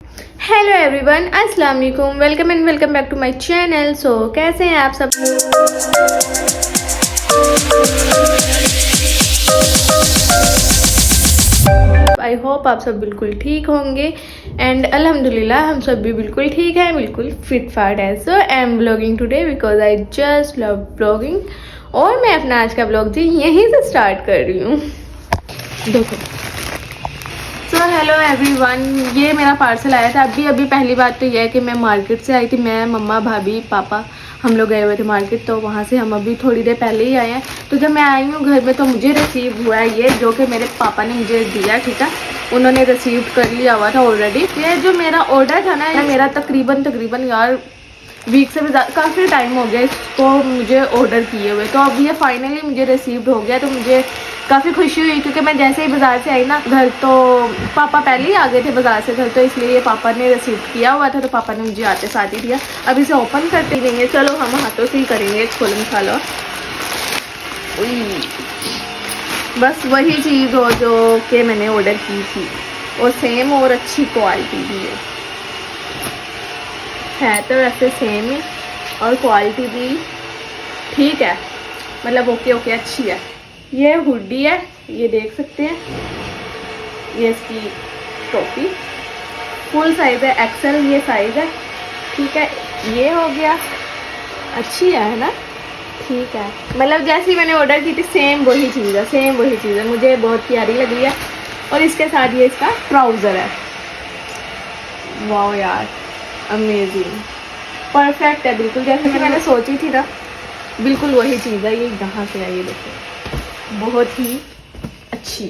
Hello everyone, अस्सलाम वालेकुम। Welcome and welcome back to my channel. So कैसे हैं आप सब? आई होप आप सब बिल्कुल ठीक होंगे एंड अल्हम्दुलिल्लाह हम सब भी बिल्कुल ठीक हैं, बिल्कुल फिट फाट है। So I am blogging today because I just love blogging और मैं अपना आज का ब्लॉग जी यहीं से स्टार्ट कर रही हूँ। देखो, सो हेलो एवरीवन, ये मेरा पार्सल आया था। अभी पहली बात तो यह है कि मैं मार्केट से आई थी। मैं, मम्मा, भाभी, पापा हम लोग गए हुए थे मार्केट, तो वहाँ से हम अभी थोड़ी देर पहले ही आए हैं। तो जब मैं आई हूँ घर में तो मुझे रिसीव हुआ है ये, जो कि मेरे पापा ने मुझे दिया। ठीक है, उन्होंने रिसीव कर लिया हुआ था ऑलरेडी। ये जो मेरा ऑर्डर था ना, मेरा तकरीबन यार वीक से भी काफ़ी टाइम हो गया इसको मुझे ऑर्डर किए हुए। तो अब ये फाइनली मुझे रिसीव्ड हो गया, तो मुझे काफ़ी खुशी हुई क्योंकि मैं जैसे ही बाज़ार से आई ना घर, तो पापा पहले ही आ गए थे बाज़ार से घर, तो इसलिए ये पापा ने रिसीव किया हुआ था। तो पापा ने मुझे आते साथ ही दिया। अब इसे ओपन करते ही नहीं, चलो हम हाथों से ही करेंगे। खोलो मसाला, बस वही चीज़ हो जो कि मैंने ऑर्डर की थी, और सेम और अच्छी क्वालिटी भी है तो वैसे सेम ही, और क्वालिटी भी ठीक है, मतलब ओके अच्छी है। ये हुडी है, ये देख सकते हैं। ये इसकी टोपी फुल साइज है, एक्सेल ये साइज है। ठीक है, ये हो गया, अच्छी है ना? ठीक है, मतलब जैसी मैंने ऑर्डर की थी सेम वही चीज़ है, मुझे बहुत प्यारी लगी है। और इसके साथ ये इसका ट्राउज़र है। वाओ यार, अमेजिंग, परफेक्ट है, बिल्कुल जैसे कि मैंने सोची थी ना, बिल्कुल वही चीज़ है। ये यहाँ से है, ये देखो, बहुत ही अच्छी।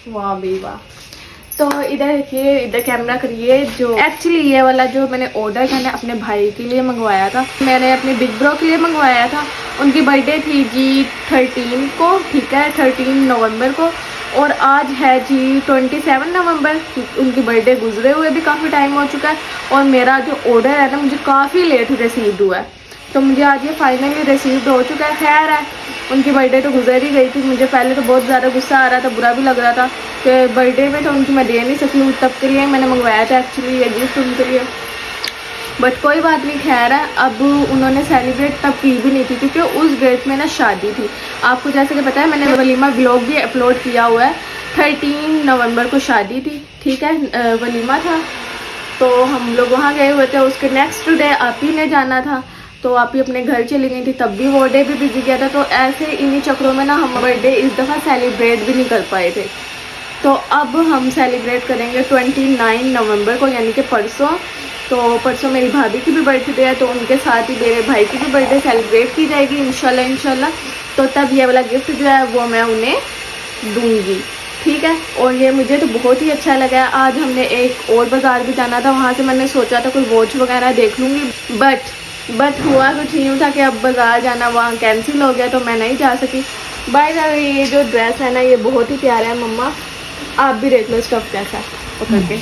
वाह बे वाह। तो इधर देखिए, इधर कैमरा करिए। जो एक्चुअली ये वाला जो मैंने ऑर्डर था ना, अपने भाई के लिए मंगवाया था, मैंने अपने बिग ब्रो के लिए मंगवाया था। उनकी बर्थडे थी जी 13 को, ठीक है, 13 नवंबर को, और आज है जी 27 नवंबर। उनकी बर्थडे गुजरे हुए भी काफ़ी टाइम हो चुका है, और मेरा जो ऑर्डर है ना मुझे काफ़ी लेट रिसीव्ड हुआ है, तो मुझे आज ये फाइनली रिसीव्ड हो चुका है। खैर है, उनकी बर्थडे तो गुजर ही गई थी। मुझे पहले तो बहुत ज़्यादा गुस्सा आ रहा था, बुरा भी लग रहा था कि बर्थडे में तो उनकी मैं दे नहीं सकी हूँ, तब के लिए मैंने मंगवाया था एक्चुअली ये गिफ्ट उनके लिए। बट कोई बात नहीं, खैर है। अब उन्होंने सेलिब्रेट तब की भी नहीं थी क्योंकि उस डेट में ना शादी थी। आपको जैसे कि पता है, मैंने वलीमा व्लॉग भी अपलोड किया हुआ है। 13 नवंबर को शादी थी, ठीक है, वलीमा था, तो हम लोग वहाँ गए हुए थे। उसके नेक्स्ट डे आप ही ने जाना था, तो आप ही अपने घर चली गई थी, तब भी वो डे भी बिजी गया था। तो ऐसे इन्हीं चक्रों में ना हम बर्थडे इस दफ़ा सेलिब्रेट भी नहीं कर पाए थे। तो अब हम सेलिब्रेट करेंगे 29 नवंबर को, यानी कि परसों। तो परसों मेरी भाभी की भी बर्थडे है, तो उनके साथ ही मेरे भाई की भी बर्थडे सेलिब्रेट की जाएगी इंशाल्लाह। तो तब ये वाला गिफ्ट जो है वो मैं उन्हें दूंगी, ठीक है। और ये मुझे तो बहुत ही अच्छा लगा है। आज हमने एक और बाज़ार भी जाना था, वहाँ से मैंने सोचा था कोई वॉच वगैरह देख लूँगी, बट हुआ कुछ यूँ था कि अब बाज़ार जाना वहाँ कैंसिल हो गया, तो मैं नहीं जा सकी। बाय द वे, ये जो ड्रेस है ना, ये बहुत ही प्यारा है। मम्मा आप भी देख लो स्टफ कैसा है पकड़ के।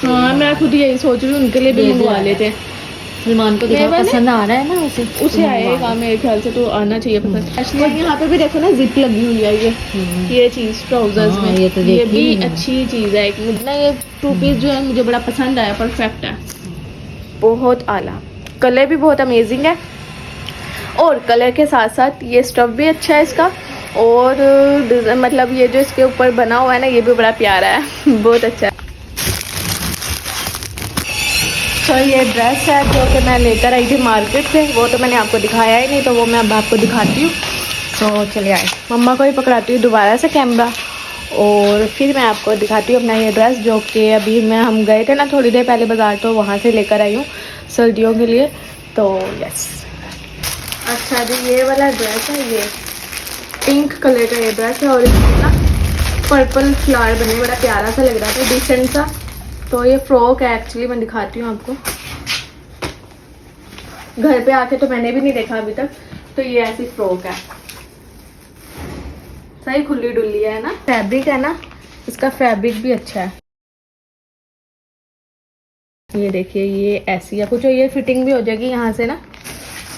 हाँ, मैं खुद यही सोच रही हूँ, उनके लिए भी मंगवा लेते हैं। सलमान को देखो पसंद आ रहा है ना, उसे आएगा मेरे ख्याल से, तो आना चाहिए पसंद। एक्चुअली यहाँ पे भी देखो ना, जिप लगी हुई है ये चीज़ ट्राउजर्स में। ये भी अच्छी चीज़ है। ये 2 पीस जो है मुझे बड़ा पसंद आया, परफेक्ट है, बहुत आला। कलर भी बहुत अमेजिंग है, और कलर के साथ साथ ये स्टफ भी अच्छा है इसका, और मतलब ये जो इसके ऊपर बना हुआ है ना, ये भी बड़ा प्यारा है, बहुत अच्छा है। तो ये ड्रेस है जो कि मैं लेकर आई थी मार्केट से, वो तो मैंने आपको दिखाया ही नहीं, तो वो मैं अब आपको दिखाती हूँ। तो चलिए आए, मम्मा को ही पकड़ाती हूँ दोबारा से कैमरा, और फिर मैं आपको दिखाती हूँ अपना ये ड्रेस, जो कि अभी हम गए थे ना थोड़ी देर पहले बाज़ार, तो वहाँ से लेकर आई हूँ सर्दियों के लिए। तो यस, अच्छा जी, ये वाला ड्रेस है, ये पिंक कलर का ये ड्रेस है, और इसमें ना पर्पल फ्लावर बने, बड़ा प्यारा सा लग रहा था, डिसेंट सा। तो ये फ्रॉक है एक्चुअली, मैं दिखाती हूँ आपको। घर पे आके तो मैंने भी नहीं देखा अभी तक। तो ये ऐसी फ्रॉक है, सही खुली डुली है ना। फैब्रिक है ना, इसका फैब्रिक भी अच्छा है। ये देखिए, ये ऐसी है कुछ, ये फिटिंग भी हो जाएगी यहाँ से ना,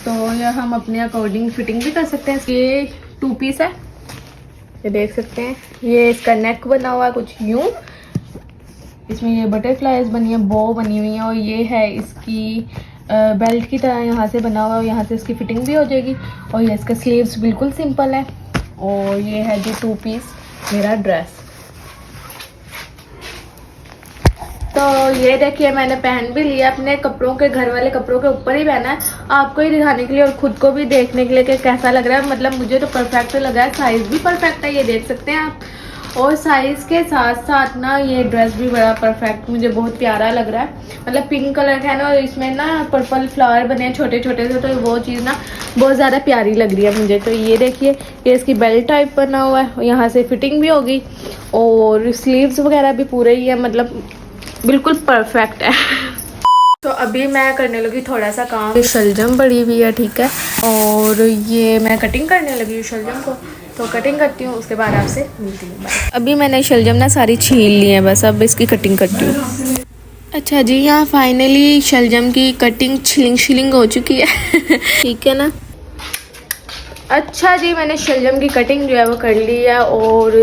तो ये हम अपने अकॉर्डिंग फिटिंग भी कर सकते हैं। ये 2 पीस है, ये देख सकते हैं। ये इसका नेक बना हुआ है कुछ यूँ, इसमें ये बटरफ्लाइज बनी है, बो बनी हुई है, और ये है इसकी बेल्ट की तरह यहाँ से बना हुआ है, और यहाँ से इसकी फिटिंग भी हो जाएगी। और ये इसका स्लीव्स बिल्कुल सिंपल है। और ये है जी 2 पीस मेरा ड्रेस। तो ये देखिए मैंने पहन भी लिया, अपने कपड़ों के, घर वाले कपड़ों के ऊपर ही पहना है, आपको ही दिखाने के लिए और खुद को भी देखने के लिए कि कैसा लग रहा है। मतलब मुझे तो परफेक्ट लगा है, साइज़ भी परफेक्ट है, ये देख सकते हैं आप। और साइज़ के साथ साथ ना ये ड्रेस भी बड़ा परफेक्ट, मुझे बहुत प्यारा लग रहा है। मतलब पिंक कलर का है ना, और इसमें ना पर्पल फ्लावर बने हैं छोटे छोटे से, तो वो चीज़ ना बहुत ज़्यादा प्यारी लग रही है मुझे। तो ये देखिए, ये इसकी बेल्ट टाइप बना हुआ है, यहाँ से फिटिंग भी होगी, और स्लीव्स वगैरह भी पूरे ही है, मतलब बिल्कुल परफेक्ट है। तो अभी मैं करने लगी थोड़ा सा काम, शलजम पड़ी हुई है, ठीक है, और ये मैं कटिंग करने लगी हूँ शलजम को। तो कटिंग करती हूँ, उसके बाद आपसे मिलती हूँ। अभी मैंने शलजम ना सारी छील ली है, बस अब इसकी कटिंग करती हूँ। अच्छा जी, यहाँ फाइनली शलजम की कटिंग छिलिंग हो चुकी है। ठीक है ना। अच्छा जी, मैंने शलजम की कटिंग जो है वो कर ली है, और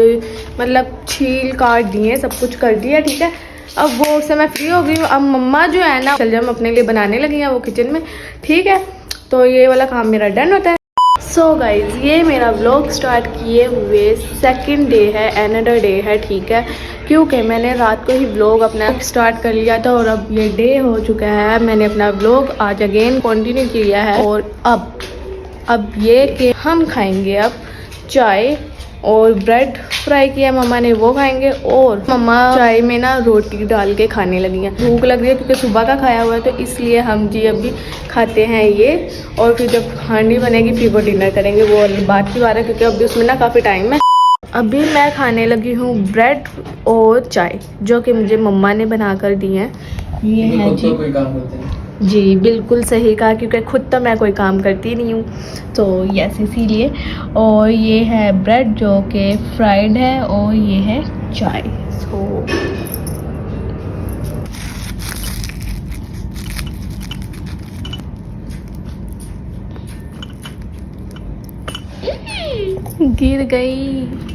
मतलब छील काट दिए, सब कुछ कर दिया, ठीक है। अब वो उससे मैं फ्री हो गई हूँ। अब मम्मा जो है ना शलजम अपने लिए बनाने लगी हैं, वो किचन में, ठीक है। तो ये वाला काम मेरा डन होता है। सो गाइज, ये मेरा व्लॉग स्टार्ट किए हुए 2nd डे है, अनदर डे है, ठीक है, क्योंकि मैंने रात को ही व्लॉग अपना स्टार्ट कर लिया था, और अब ये डे हो चुका है। मैंने अपना व्लॉग आज अगेन कंटिन्यू किया है, और अब ये कि हम खाएंगे अब चाय, और ब्रेड फ्राई किया मम्मा ने, वो खाएंगे। और मम्मा चाय में ना रोटी डाल के खाने लगी हैं, भूख लग रही है क्योंकि सुबह का खाया हुआ है, तो इसलिए हम जी अभी खाते हैं ये। और फिर जब हांडी बनेगी फिर वो डिनर करेंगे, वो बात की बात है, क्योंकि अभी उसमें ना काफ़ी टाइम है। अभी मैं खाने लगी हूँ ब्रेड और चाय, जो कि मुझे मम्मा ने बना कर दी है। ये है जी, कोई काम करते हैं जी, बिल्कुल सही कहा, क्योंकि खुद तो मैं कोई काम करती नहीं हूँ, तो यस इसीलिए। और ये है ब्रेड जो कि फ्राइड है, और ये है चाय। सो गिर गई।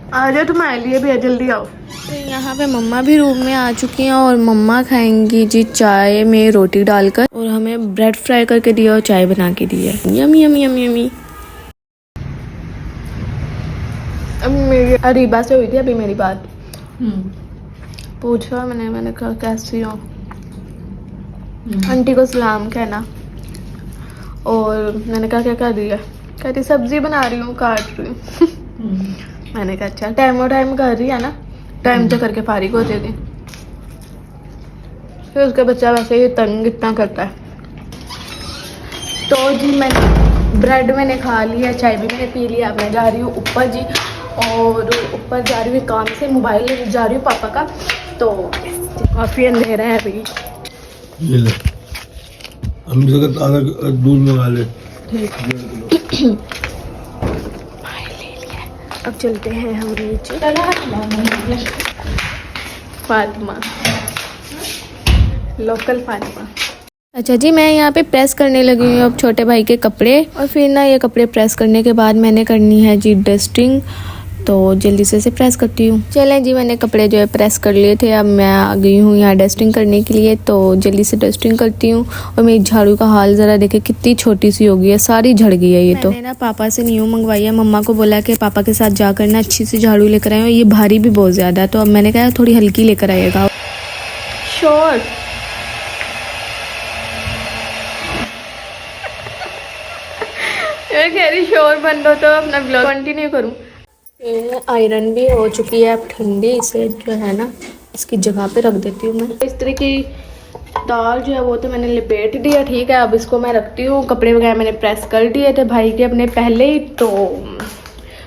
आ जाओ, तुम्हारे लिए भी है, जल्दी आओ। तो यहाँ पे मम्मा भी रूम में आ चुकी हैं, और मम्मा खाएंगी जी चाय में रोटी डालकर, और हमें ब्रेड फ्राई करके दिया और चाय बना के दी है। Yummy yummy yummy yummy. अब मेरी अरीबा से हुई थी अभी मेरी बात, पूछा मैंने कहा कैसी हो, आंटी को सलाम कहना। और मैंने कहा क्या कर रही है, कहती सब्जी बना रही हूँ, काट रही हूँ। मैंने कहा अच्छा, टाइम कर रही है ना, टाइम से करके फारिग हो जाएगी। फिर उसका बच्चा वैसे ही तंग इतना करता है। तो जी मैंने ब्रेड मैंने खा लिया, चाय भी मैंने पी लिया। मैं जा रही हूँ ऊपर जी, और ऊपर जा रही हूँ काम से, मोबाइल लेने जा रही हूँ पापा का। तो काफ़ी अंधेरा है अभी। ये ले, हम आधा दूध मंगा ले। ठीक। अब चलते हैं हम नीचे। फातिमा, लोकल फातिमा। अच्छा जी, मैं यहाँ पे प्रेस करने लगी हूँ अब छोटे भाई के कपड़े, और फिर ना ये कपड़े प्रेस करने के बाद मैंने करनी है जी डस्टिंग, तो जल्दी से प्रेस करती हूँ। चलें जी, मैंने कपड़े जो है प्रेस कर लिए थे, अब मैं आ गई हूँ यहाँ डस्टिंग करने के लिए, तो जल्दी से डस्टिंग करती हूँ। और मेरी झाड़ू का हाल ज़रा देखे, कितनी छोटी सी हो गई है, सारी झड़ गई है ये। तो मैंने ना पापा से न्यू मंगवाई है, मम्मा को बोला कि पापा के साथ जाकर ना अच्छी सी झाड़ू लेकर आए, और ये भारी भी बहुत ज़्यादा है, तो अब मैंने कहा थोड़ी हल्की लेकर आएगा। शोर मैं कह रही शोर बंद हो तो अपना ब्लॉग कंटिन्यू करूँ। आयरन भी हो चुकी है, अब ठंडी, इसे जो है ना इसकी जगह पे रख देती हूँ मैं। इस तरह की दाल जो है वो तो मैंने लिपेट दिया, ठीक है। अब इसको मैं रखती हूँ, कपड़े वगैरह मैंने प्रेस कर दिए थे भाई के अपने पहले ही, तो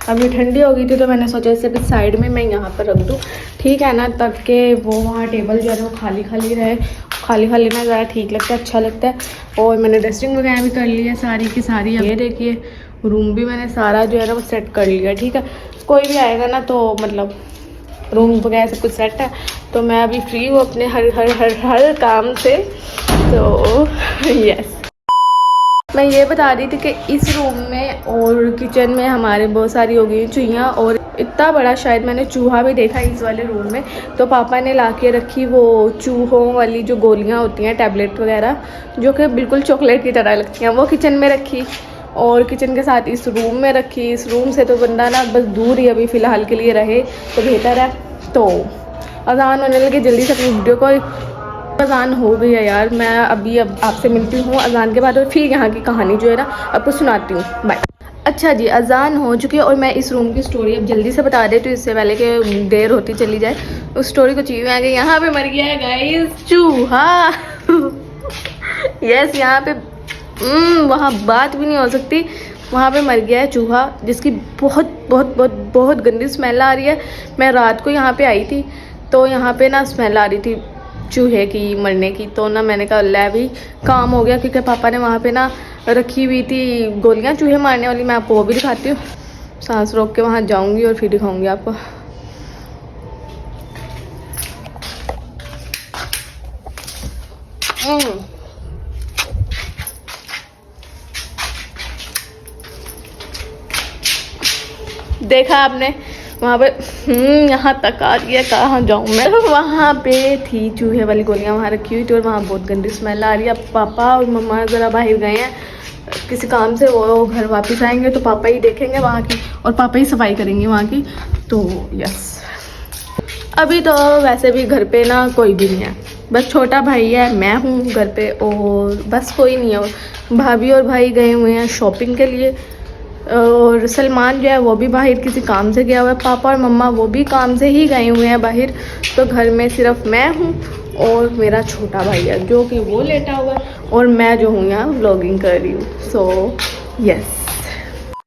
अब ये ठंडी हो गई थी, तो मैंने सोचा इसे भी साइड में मैं यहाँ पर रख दूँ, ठीक है ना, ताकि वो वहाँ टेबल जो है वो खाली खाली रहे। खाली ना ज़्यादा ठीक लगता है, अच्छा लगता है। और मैंने डस्टिंग वगैरह भी कर ली है सारी की सारी। ये देखिए रूम भी मैंने सारा जो है ना वो सेट कर लिया, ठीक है। कोई भी आएगा ना तो मतलब रूम वगैरह सब कुछ सेट है। तो मैं अभी फ्री हूँ अपने हर काम से। तो यस, मैं ये बता रही थी कि इस रूम में और किचन में हमारे बहुत सारी हो गई चूहियाँ, और इतना बड़ा शायद मैंने चूहा भी देखा इस वाले रूम में। तो पापा ने ला के रखी वो चूहों वाली जो गोलियाँ होती हैं, टैबलेट वगैरह, जो कि बिल्कुल चॉकलेट की तरह लगती हैं, वो किचन में रखी और किचन के साथ इस रूम में रखी। इस रूम से तो बंदा ना बस दूर ही अभी फ़िलहाल के लिए रहे तो बेहतर है। तो अज़ान होने लगे, जल्दी से अपनी वीडियो को, अज़ान हो गई है यार। मैं अभी अब आपसे मिलती हूँ अज़ान के बाद और फिर यहाँ की कहानी जो है ना आपको सुनाती हूँ। बाय। अच्छा जी, अज़ान हो चुकी है और मैं इस रूम की स्टोरी अब जल्दी से बता देती हूँ, इससे पहले कि देर होती चली जाए। उस स्टोरी को चाहिए आ गई। यहाँ पे मर गया है गाइस चूहा। यस, यहाँ पे वहाँ बात भी नहीं हो सकती, वहाँ पे मर गया है चूहा, जिसकी बहुत बहुत बहुत बहुत गंदी स्मेल आ रही है। मैं रात को यहाँ पे आई थी तो यहाँ पे ना स्मेल आ रही थी चूहे की मरने की। तो ना मैंने कहा ले भी काम हो गया, क्योंकि पापा ने वहाँ पे ना रखी हुई थी गोलियाँ चूहे मारने वाली। मैं आपको वो भी दिखाती हूँ, सांस रोक के वहाँ जाऊँगी और फिर दिखाऊँगी आपको। देखा आपने वहाँ पे, यहाँ तक आ रही है, कहाँ जाऊँ मैं। वहाँ पे थी चूहे वाली गोलियाँ वहाँ रखी हुई थी और वहाँ बहुत गंदी स्मेल आ रही है। अब पापा और मम्मा ज़रा बाहर गए हैं किसी काम से, वो घर वापस आएंगे तो पापा ही देखेंगे वहाँ की और पापा ही सफाई करेंगे वहाँ की। तो यस, अभी तो वैसे भी घर पे ना कोई भी नहीं है, बस छोटा भाई है, मैं हूँ घर पे और बस कोई नहीं है। भाभी और भाई गए हुए हैं शॉपिंग के लिए और सलमान जो है वो भी बाहर किसी काम से गया हुआ है। पापा और मम्मा वो भी काम से ही गए हुए हैं बाहर। तो घर में सिर्फ मैं हूँ और मेरा छोटा भाई है जो कि वो लेटा हुआ है और मैं जो हूँ यहाँ व्लॉगिंग कर रही हूँ। So yes.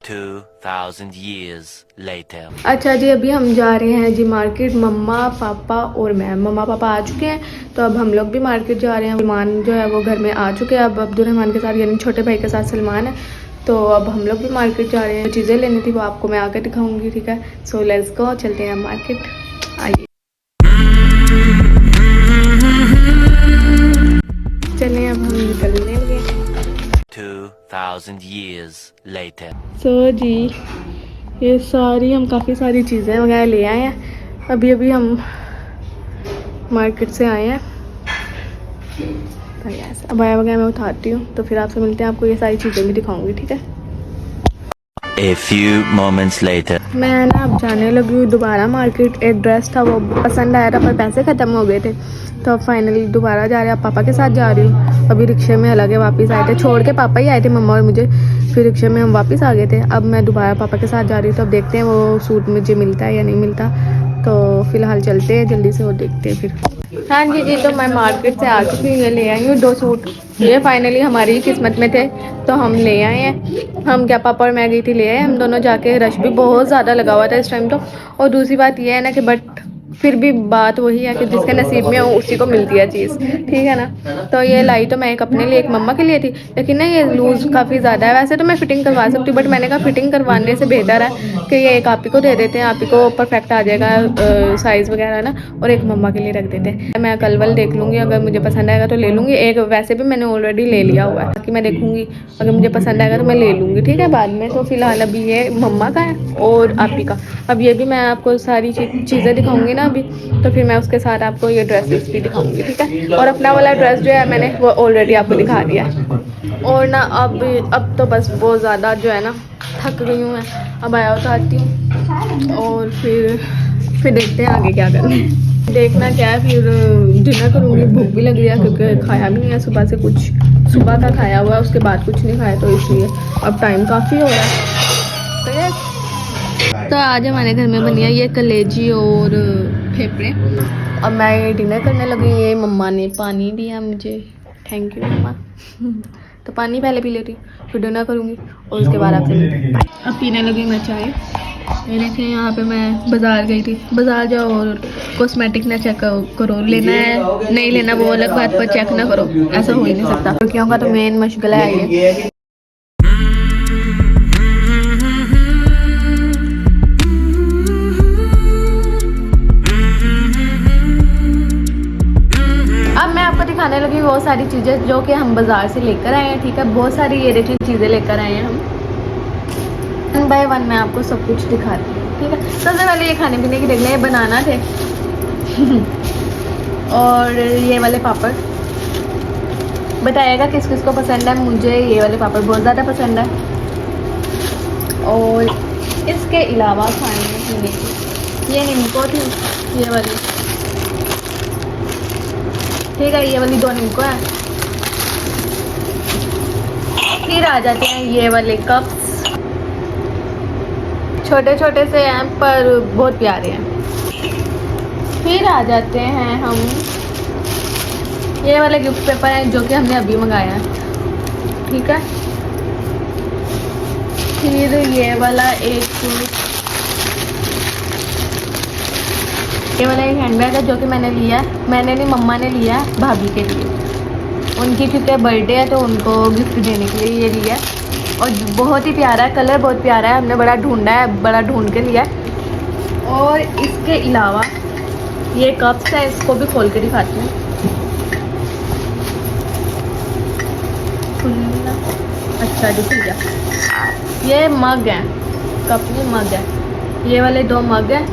2000 years later. अच्छा जी, अभी हम जा रहे हैं जी मार्केट, मम्मा पापा और मैं। मम्मा पापा आ चुके हैं तो अब हम लोग भी मार्केट जा रहे हैं। सलमान जो है वो घर में आ चुके हैं, अब अब्दुलरहमान के साथ, यानी छोटे भाई के साथ सलमान है। तो अब हम लोग भी मार्केट जा रहे हैं, चीज़ें लेनी थी वो आपको मैं आकर दिखाऊंगी, ठीक है। सो लेट्स गो, चलते हैं मार्केट, आइए चलें, अब हम निकलने लगे। 2000 years later. सो जी, ये सारी हम काफ़ी सारी चीज़ें वगैरह ले आए हैं। अभी अभी हम मार्केट से आए हैं। तो यस, अब आया वगैरह मैं उठाती हूँ तो फिर आपसे मिलते हैं, आपको ये सारी चीज़ें भी दिखाऊंगी, ठीक है। A few moments later. मैं ना अब जाने लगी हूँ दोबारा मार्केट। एक ड्रेस था वो पसंद आया था पर पैसे ख़त्म हो गए थे, तो अब फाइनली दोबारा जा रहे हैं। अब पापा के साथ जा रही हूँ। अभी रिक्शे में अलग वापस आए थे, छोड़ के पापा ही आए थे मम्मा और मुझे, फिर रिक्शे में हम वापस आ गए थे। अब मैं दोबारा पापा के साथ जा रही हूँ, तो अब देखते हैं वो सूट मुझे मिलता है या नहीं मिलता। तो फ़िलहाल चलते हैं जल्दी से, वो देखते हैं फिर। हाँ जी, तो मैं मार्केट से आ चुकी हूँ, ये ले आई हूँ 2 सूट। ये फाइनली हमारी किस्मत में थे तो हम ले आए हैं। हम क्या, पापा और मैं गई थी ले आए हम दोनों जाके। रश भी बहुत ज़्यादा लगा हुआ था इस टाइम तो। और दूसरी बात ये है ना कि बट फिर भी बात वही है कि जिसके नसीब में हो उसी को मिलती है चीज़, ठीक है ना। तो ये लाई तो मैं एक अपने लिए, एक मम्मा के लिए थी, लेकिन ना ये लूज़ काफ़ी ज़्यादा है। वैसे तो मैं फ़िटिंग करवा सकती हूँ बट मैंने कहा फ़िटिंग करवाने से बेहतर है कि ये एक आप ही को दे देते हैं, आप ही को परफेक्ट आ जाएगा साइज़ वगैरह ना, और एक मम्मा के लिए रख देते हैं। मैं कल वल देख लूँगी, अगर मुझे पसंद आएगा तो ले लूँगी। एक वैसे भी मैंने ऑलरेडी ले लिया हुआ है, बाकी मैं देखूँगी, अगर मुझे पसंद आएगा तो मैं ले लूँगी, ठीक है, बाद में। तो फ़िलहाल अभी ये मम्मा का है और आप ही का। अब ये भी मैं आपको सारी चीज़ें दिखाऊँगी ना अभी, तो फिर मैं उसके साथ आपको ये ड्रेसेस भी दिखाऊंगी, ठीक है। और अपना वाला ड्रेस जो है मैंने वो ऑलरेडी आपको दिखा दिया है। और ना अब तो बस बहुत ज़्यादा जो है ना थक गई हूँ मैं। अब आया उतारती हूँ और फिर देखते हैं आगे क्या करना है। देखना क्या है, फिर डिनर करूँगी। भूख भी लग रही है क्योंकि खाया भी नहीं है सुबह से कुछ, सुबह का खाया हुआ है, उसके बाद कुछ नहीं खाया, तो इसलिए अब टाइम काफ़ी हो रहा है। तो आज हमारे घर में बनी है ये कलेजी और फेफड़े। अब मैं ये डिनर करने लगी। ये मम्मा ने पानी दिया मुझे, थैंक यू मम्मा। तो पानी पहले पी लेती हूँ, फिर डिनर करूँगी और उसके बाद आपसे मिलते हैं। अब पीने लगी मैं चाय। ये देखें, यहाँ पे मैं बाज़ार गई थी। बाज़ार जाओ और कॉस्मेटिक ना चेक करो, लेना है नहीं लेना वो अलग बात, पर चेक ना करो, ऐसा हो ही नहीं सकता। लड़कियों का तो मेन मुश्किल है ये। दिखाने लगी वो सारी चीज़ें जो कि हम बाज़ार से लेकर आए हैं। ठीक है, बहुत सारी ये देखिए चीज़ें लेकर आए हैं हम। 1 बाय 1 मैं आपको सब कुछ दिखाती हूँ। ठीक है, सबसे पहले ये खाने पीने की देख लें, ये बनाना थे और ये वाले पापड़, बताइएगा किस किस को पसंद है। मुझे ये वाले पापड़ बहुत ज़्यादा पसंद है। और इसके अलावा खाने पीने की ये निम्को थी, ये वाली, ठीक है, ये वाली 2 निम्को है। फिर आ जाते हैं ये वाले कप्स, छोटे छोटे से हैं पर बहुत प्यारे हैं। फिर आ जाते हैं हम ये वाले गिफ्ट पेपर हैं जो कि हमने अभी मंगाया है। ठीक है, फिर ये वाला एक हैंडबैग है जो कि मैंने लिया है, मैंने नहीं मम्मा ने लिया है भाभी के लिए, उनकी क्योंकि बर्थडे है तो उनको गिफ्ट देने के लिए ये लिया है। और बहुत ही प्यारा है, कलर बहुत प्यारा है, हमने बड़ा ढूंढा है, बड़ा ढूंढ के लिया है। और इसके अलावा ये कप्स है, इसको भी खोल के दिखाती हूँ। अच्छा दिख गया, ये मग है, कप में मग है, ये वाले 2 मग हैं,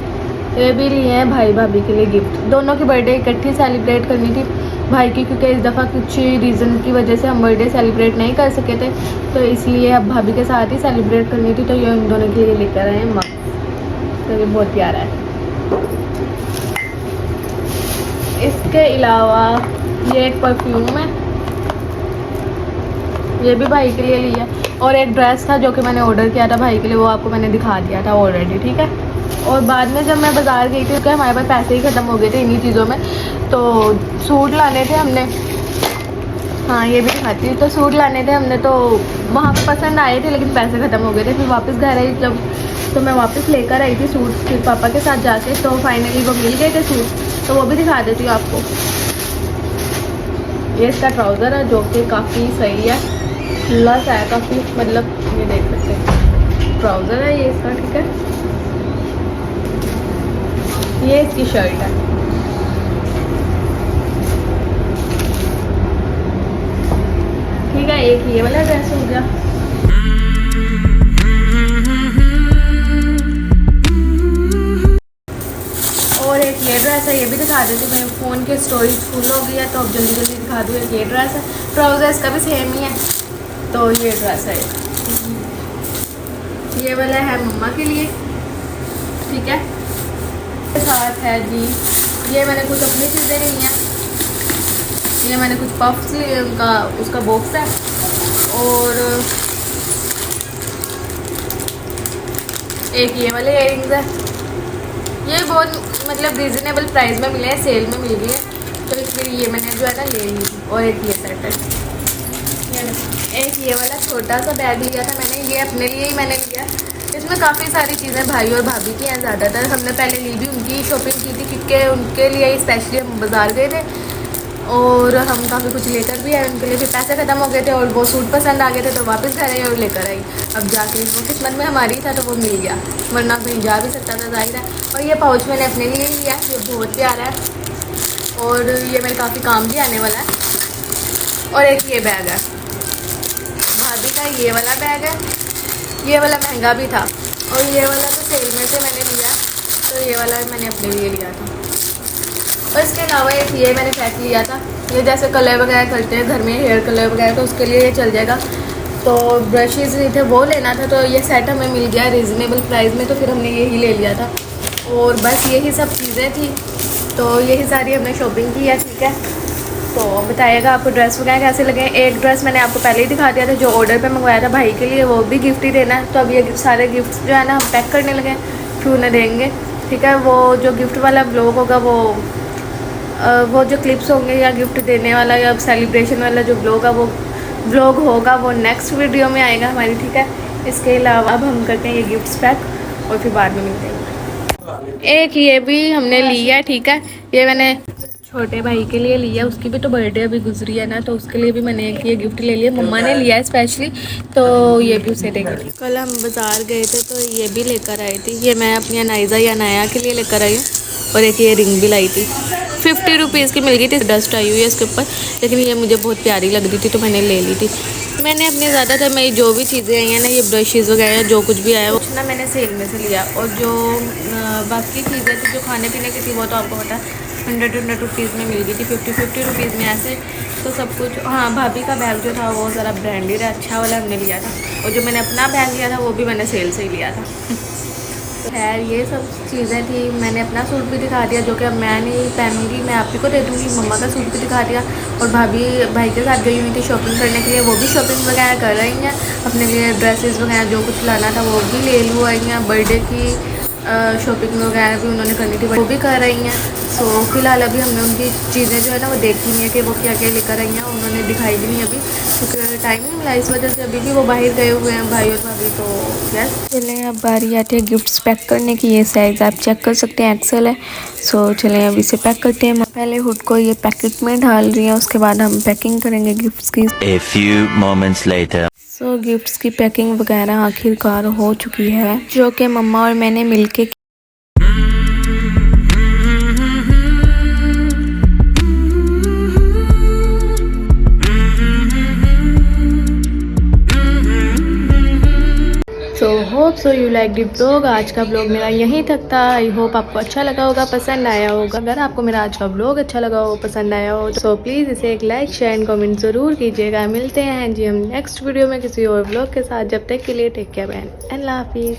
ये भी लिए हैं भाई भाभी के लिए गिफ्ट। दोनों की बर्थडे इकट्ठी सेलिब्रेट करनी थी भाई की, क्योंकि इस दफ़ा कुछ रीज़न की वजह से हम बर्थडे सेलिब्रेट नहीं कर सके थे, तो इसलिए अब भाभी के साथ ही सेलिब्रेट करनी थी, तो ये उन दोनों के लिए लेकर आए हैं मग। तो ये बहुत प्यारा है। इसके अलावा ये एक परफ्यूम है, ये भी भाई के लिए लिया। और एक ड्रेस था जो कि मैंने ऑर्डर किया था भाई के लिए, वो आपको मैंने दिखा दिया था ऑलरेडी। ठीक है, और बाद में जब मैं बाज़ार गई थी क्योंकि हमारे पास पैसे ही ख़त्म हो गए थे इन्हीं चीज़ों में, तो सूट लाने थे हमने, हाँ ये भी दिखाती हूँ। तो सूट लाने थे हमने, तो वहाँ पे पसंद आए थे लेकिन पैसे ख़त्म हो गए थे। फिर वापस घर आई जब, तो मैं वापस लेकर आई थी सूट फिर पापा के साथ जाके, तो फाइनली वो मिल गए थे सूट, तो वो भी दिखा देती हूँ आपको। ये इसका ट्राउज़र है जो कि काफ़ी सही है, खुला सा है काफ़ी, मतलब ये देख सकते हैं ट्राउज़र है ये इसका। ठीक है, ये इसकी शर्ट है। ठीक है, एक ये वाला ड्रेस हो गया। और एक ये ड्रेस है, ये भी दिखा देती हूँ। मेरे फ़ोन की स्टोरेज फुल हो गई है तो अब जल्दी जल्दी दिखा दूँ। एक ये ड्रेस है, ट्राउज़र इसका भी सेम ही है। तो ये ड्रेस है, ये वाला है मम्मा के लिए। ठीक है, साथ है जी, ये मैंने कुछ अपनी चीज़ें ली हैं, ये मैंने कुछ पफ्स लिए, उनका उसका बॉक्स है। और एक ये वाले इयरिंग्स है, ये बहुत मतलब रीज़नेबल प्राइस में मिले हैं, सेल में मिल गई है, तो इसलिए ये मैंने जो है ना ले ली। और एक ये सेट है, एक ये वाला छोटा सा बैग लिया था मैंने, ये अपने लिए ही मैंने लिया। इसमें काफ़ी सारी चीज़ें भाई और भाभी की हैं, ज़्यादातर हमने पहले ली भी उनकी शॉपिंग की थी क्योंकि उनके लिए ही स्पेशली हम बाज़ार गए थे और हम काफ़ी कुछ लेकर भी आए उनके लिए। फिर पैसे ख़त्म हो गए थे और वो सूट पसंद आ गए थे, तो वापस घर आई और लेकर आई। अब जाके वो किस्मत में हमारी था तो वो मिल गया, वरना कहीं जा भी सकता था, ज़ाहिर है। और ये पाउच मैंने अपने लिए ही लिया, ये बहुत प्यारा है और ये मेरे काफ़ी काम भी आने वाला है। और एक ये बैग है भाभी का, ये वाला बैग है, ये वाला महंगा भी था और ये वाला तो सेल में से मैंने लिया, तो ये वाला मैंने अपने लिए लिया था। और इसके अलावा एक ये मैंने सेट लिया था, ये जैसे कलर वगैरह करते हैं घर में, हेयर कलर वगैरह, तो उसके लिए ये चल जाएगा। तो ब्रशेज़ नहीं थे, वो लेना था, तो ये सेट हमें मिल गया रीज़नेबल प्राइस में, तो फिर हमने यही ले लिया था। और बस यही सब चीज़ें थी, तो यही सारी हमने शॉपिंग की है। ठीक है, तो बताइएगा आपको ड्रेस वगैरह कैसे लगे। एक ड्रेस मैंने आपको पहले ही दिखा दिया था जो ऑर्डर पे मंगवाया था भाई के लिए, वो भी गिफ्ट ही देना है। तो अब ये सारे गिफ्ट्स जो है ना हम पैक करने लगे, क्यों न देंगे। ठीक है, वो जो गिफ्ट वाला ब्लॉग होगा वो जो क्लिप्स होंगे या गिफ्ट देने वाला या सेलिब्रेशन वाला जो ब्लॉग है वो ब्लॉग होगा, वो नेक्स्ट वीडियो में आएगा हमारी। ठीक है, इसके अलावा अब हम करते हैं ये गिफ्ट्स पैक और फिर बाद में मिलते हैं। एक ये भी हमने ली है। ठीक है, ये मैंने छोटे भाई के लिए लिया, उसकी भी तो बर्थडे अभी गुजरी है ना, तो उसके लिए भी मैंने एक ये गिफ्ट ले लिया, मम्मा ने लिया है स्पेशली, तो ये भी उसे देंगे। कल हम बाज़ार गए थे तो ये भी लेकर आई थी, ये मैं अपनी अनाइज़ा या नया के लिए लेकर आई हूँ, और एक ये रिंग भी लाई थी, 50 रुपीज़ की मिल गई थी, डस्ट आई हुई है इसके ऊपर, लेकिन ये मुझे बहुत प्यारी लग रही थी तो मैंने ले ली थी। मैंने अपने ज़्यादातर मेरी जो भी चीज़ें आई हैं ना, ये ब्रशेज़ वगैरह जो कुछ भी आया वो ना मैंने सेल में से लिया, और जो बाकी चीज़ें थी जो खाने पीने की थी वो तो आपको पता है 100 रुपीज़ में मिल गई थी, 50 रुपीज़ में ऐसे तो सब कुछ। हाँ, भाभी का बैग जो था वो ज़रा ब्रांडेड अच्छा वाला हमने लिया था, और जो मैंने अपना बैग लिया था वो भी मैंने सेल से ही लिया था। तो खैर ये सब चीज़ें थी। मैंने अपना सूट भी दिखा दिया जो कि अब मैं नहीं पहनूंगी, मैं आप ही को दे दूँगी। मम्मा का सूट भी दिखा दिया, और भाभी भाई के साथ गई हुई थी शॉपिंग करने के लिए, वो भी शॉपिंग वगैरह कर रही हैं, अपने लिए ड्रेसेस वगैरह जो कुछ लाना था वो भी ले लूँ आई हैं। बर्थडे की शॉपिंग वगैरह भी उन्होंने करनी थी वो भी कर रही हैं। सो फिलहाल अभी हमने उनकी चीज़ें जो है ना वो देखी नहीं है कि वो क्या क्या लेकर आई हैं, उन्होंने दिखाई भी नहीं अभी, क्योंकि टाइम नहीं मिला, इस वजह से अभी भी वो बाहर गए हुए हैं भाई और भाभी। तो यस, चलें अब बारी आती है गिफ्ट्स पैक करने की। ये साइज़ आप चेक कर सकते हैं, एक्सेल है। सो चलें अब इसे पैक करते हैं। पहले हुड को ये पैकेट में डाल रही हैं, उसके बाद हम पैकिंग करेंगे गिफ्ट्स की। A few moments later. So gifts की पैकिंग वगैरह आखिरकार हो चुकी है, जो कि मम्मा और मैंने मिलके so you like the blog. आज का ब्लॉग मेरा यहीं तक था। आई होप आपको अच्छा लगा होगा, पसंद आया होगा। अगर आपको मेरा आज का ब्लॉग अच्छा लगा हो, पसंद आया हो, तो प्लीज़ इसे एक लाइक शेयर एंड कमेंट ज़रूर कीजिएगा। मिलते हैं जी हम नेक्स्ट वीडियो में किसी और ब्लॉग के साथ। जब तक के लिए टेक केयर एंड अल्लाह हाफिज़।